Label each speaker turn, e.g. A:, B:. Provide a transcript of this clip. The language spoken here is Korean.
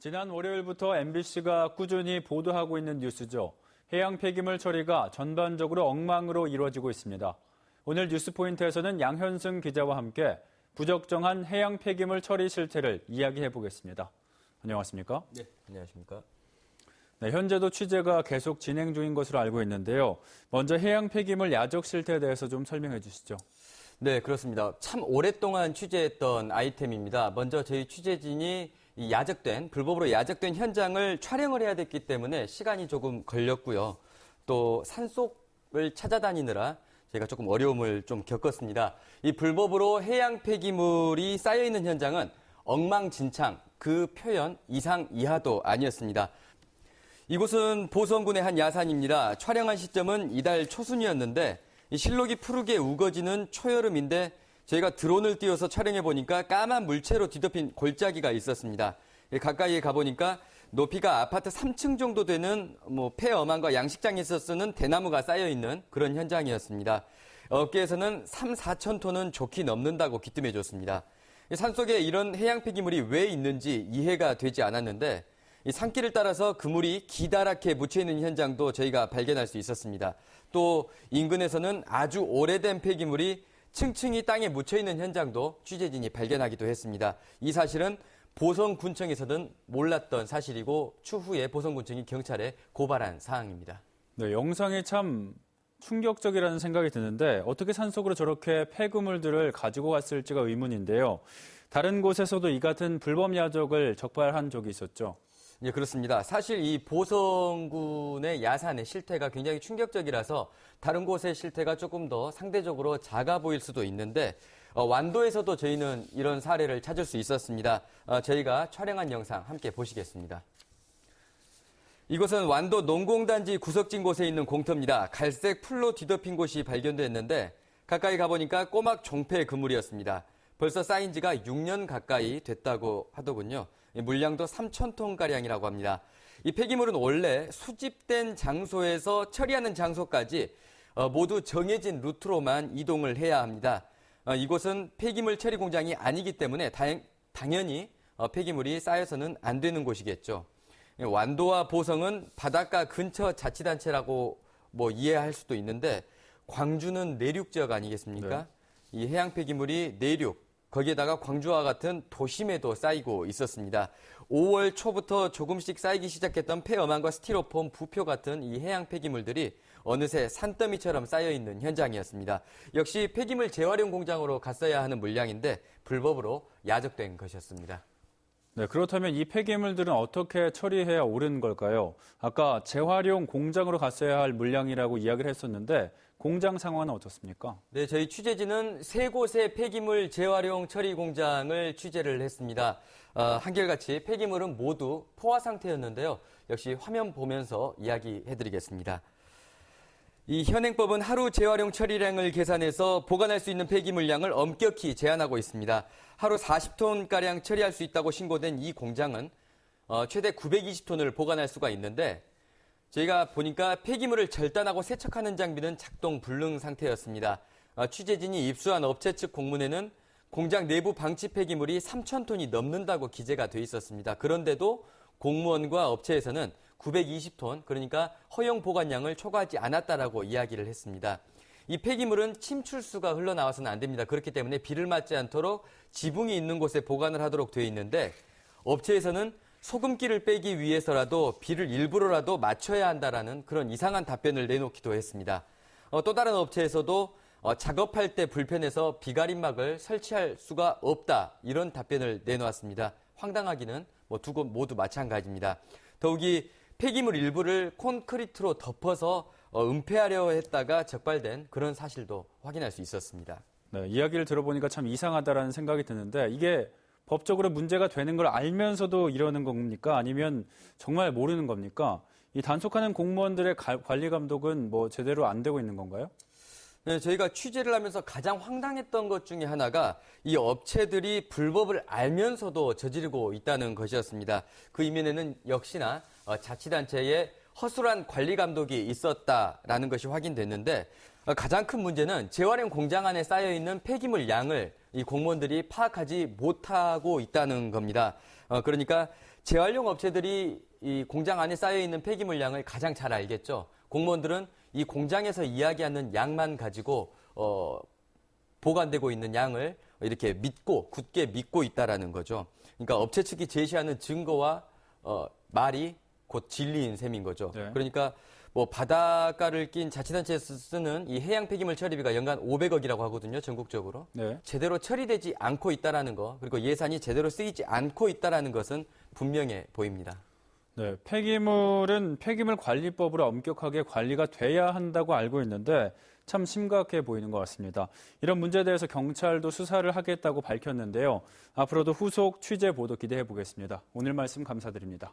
A: 지난 월요일부터 MBC가 꾸준히 보도하고 있는 뉴스죠. 해양 폐기물 처리가 전반적으로 엉망으로 이루어지고 있습니다. 오늘 뉴스포인트에서는 양현승 기자와 함께 부적정한 해양 폐기물 처리 실태를 이야기해 보겠습니다. 안녕하십니까?
B: 네, 안녕하십니까?
A: 네, 현재도 취재가 계속 진행 중인 것으로 알고 있는데요. 먼저 해양 폐기물 야적 실태에 대해서 좀 설명해 주시죠.
B: 네, 그렇습니다. 참 오랫동안 취재했던 아이템입니다. 먼저 저희 취재진이 이 불법으로 야적된 현장을 촬영을 해야 됐기 때문에 시간이 조금 걸렸고요. 또 산속을 찾아다니느라 저희가 조금 어려움을 좀 겪었습니다. 이 불법으로 해양 폐기물이 쌓여있는 현장은 엉망진창, 그 표현 이상 이하도 아니었습니다. 이곳은 보성군의 한 야산입니다. 촬영한 시점은 이달 초순이었는데 이 실록이 푸르게 우거지는 초여름인데 저희가 드론을 띄워서 촬영해 보니까 까만 물체로 뒤덮인 골짜기가 있었습니다. 가까이에 가보니까 높이가 아파트 3층 정도 되는 폐어망과 양식장에서 쓰는 대나무가 쌓여있는 그런 현장이었습니다. 업계에서는 3, 4천 톤은 좋게 넘는다고 귀띔해줬습니다. 산속에 이런 해양 폐기물이 왜 있는지 이해가 되지 않았는데 이 산길을 따라서 그물이 기다랗게 묻혀있는 현장도 저희가 발견할 수 있었습니다. 또 인근에서는 아주 오래된 폐기물이 층층이 땅에 묻혀있는 현장도 취재진이 발견하기도 했습니다. 이 사실은 보성군청에서는 몰랐던 사실이고 추후에 보성군청이 경찰에 고발한 사항입니다.
A: 네, 영상이 참 충격적이라는 생각이 드는데 어떻게 산속으로 저렇게 폐기물들을 가지고 갔을지가 의문인데요. 다른 곳에서도 이 같은 불법 야적을 적발한 적이 있었죠.
B: 예, 그렇습니다. 사실 이 보성군의 야산의 실태가 굉장히 충격적이라서 다른 곳의 실태가 조금 더 상대적으로 작아 보일 수도 있는데 완도에서도 저희는 이런 사례를 찾을 수 있었습니다. 저희가 촬영한 영상 함께 보시겠습니다. 이곳은 완도 농공단지 구석진 곳에 있는 공터입니다. 갈색 풀로 뒤덮인 곳이 발견됐는데 가까이 가보니까 꼬막 종폐 그물이었습니다. 벌써 쌓인 지가 6년 가까이 됐다고 하더군요. 물량도 3,000톤가량이라고 합니다. 이 폐기물은 원래 수집된 장소에서 처리하는 장소까지 모두 정해진 루트로만 이동을 해야 합니다. 이곳은 폐기물 처리 공장이 아니기 때문에 당연히 폐기물이 쌓여서는 안 되는 곳이겠죠. 완도와 보성은 바닷가 근처 자치단체라고 이해할 수도 있는데 광주는 내륙 지역 아니겠습니까? 네. 이 해양 폐기물이 내륙, 거기에다가 광주와 같은 도심에도 쌓이고 있었습니다. 5월 초부터 조금씩 쌓이기 시작했던 폐어망과 스티로폼, 부표 같은 이 해양 폐기물들이 어느새 산더미처럼 쌓여있는 현장이었습니다. 역시 폐기물 재활용 공장으로 갔어야 하는 물량인데 불법으로 야적된 것이었습니다.
A: 네, 그렇다면 이 폐기물들은 어떻게 처리해야 옳은 걸까요? 아까 재활용 공장으로 갔어야 할 물량이라고 이야기를 했었는데 공장 상황은 어떻습니까?
B: 네, 저희 취재진은 3곳의 폐기물 재활용 처리 공장을 취재를 했습니다. 한결같이 폐기물은 모두 포화 상태였는데요. 역시 화면 보면서 이야기해드리겠습니다. 이 현행법은 하루 재활용 처리량을 계산해서 보관할 수 있는 폐기물량을 엄격히 제한하고 있습니다. 하루 40톤가량 처리할 수 있다고 신고된 이 공장은 최대 920톤을 보관할 수가 있는데 저희가 보니까 폐기물을 절단하고 세척하는 장비는 작동 불능 상태였습니다. 취재진이 입수한 업체 측 공문에는 공장 내부 방치 폐기물이 3,000톤이 넘는다고 기재가 돼 있었습니다. 그런데도 공무원과 업체에서는 920톤, 그러니까 허용 보관량을 초과하지 않았다라고 이야기를 했습니다. 이 폐기물은 침출수가 흘러나와서는 안 됩니다. 그렇기 때문에 비를 맞지 않도록 지붕이 있는 곳에 보관을 하도록 되어 있는데 업체에서는 소금기를 빼기 위해서라도 비를 일부러라도 맞춰야 한다라는 그런 이상한 답변을 내놓기도 했습니다. 또 다른 업체에서도 작업할 때 불편해서 비가림막을 설치할 수가 없다, 이런 답변을 내놓았습니다. 황당하기는 두 곳 모두 마찬가지입니다. 더욱이 폐기물 일부를 콘크리트로 덮어서 은폐하려 했다가 적발된 그런 사실도 확인할 수 있었습니다.
A: 네, 이야기를 들어보니까 참 이상하다라는 생각이 드는데 이게 법적으로 문제가 되는 걸 알면서도 이러는 겁니까? 아니면 정말 모르는 겁니까? 이 단속하는 공무원들의 관리 감독은 제대로 안 되고 있는 건가요?
B: 네, 저희가 취재를 하면서 가장 황당했던 것 중에 하나가 이 업체들이 불법을 알면서도 저지르고 있다는 것이었습니다. 그 이면에는 역시나 자치단체의 허술한 관리 감독이 있었다라는 것이 확인됐는데 가장 큰 문제는 재활용 공장 안에 쌓여있는 폐기물 양을 이 공무원들이 파악하지 못하고 있다는 겁니다. 그러니까 재활용 업체들이 이 공장 안에 쌓여 있는 폐기물 양을 가장 잘 알겠죠. 공무원들은 이 공장에서 이야기하는 양만 가지고 보관되고 있는 양을 이렇게 굳게 믿고 있다라는 거죠. 그러니까 업체 측이 제시하는 증거와 말이 곧 진리인 셈인 거죠.
A: 네.
B: 그러니까 뭐 바닷가를 낀 자치단체에서 쓰는 이 해양 폐기물 처리비가 연간 500억이라고 하거든요, 전국적으로.
A: 네.
B: 제대로 처리되지 않고 있다라는 거, 그리고 예산이 제대로 쓰이지 않고 있다라는 것은 분명해 보입니다.
A: 네, 폐기물은 폐기물관리법으로 엄격하게 관리가 돼야 한다고 알고 있는데 참 심각해 보이는 것 같습니다. 이런 문제에 대해서 경찰도 수사를 하겠다고 밝혔는데요. 앞으로도 후속 취재 보도 기대해 보겠습니다. 오늘 말씀 감사드립니다.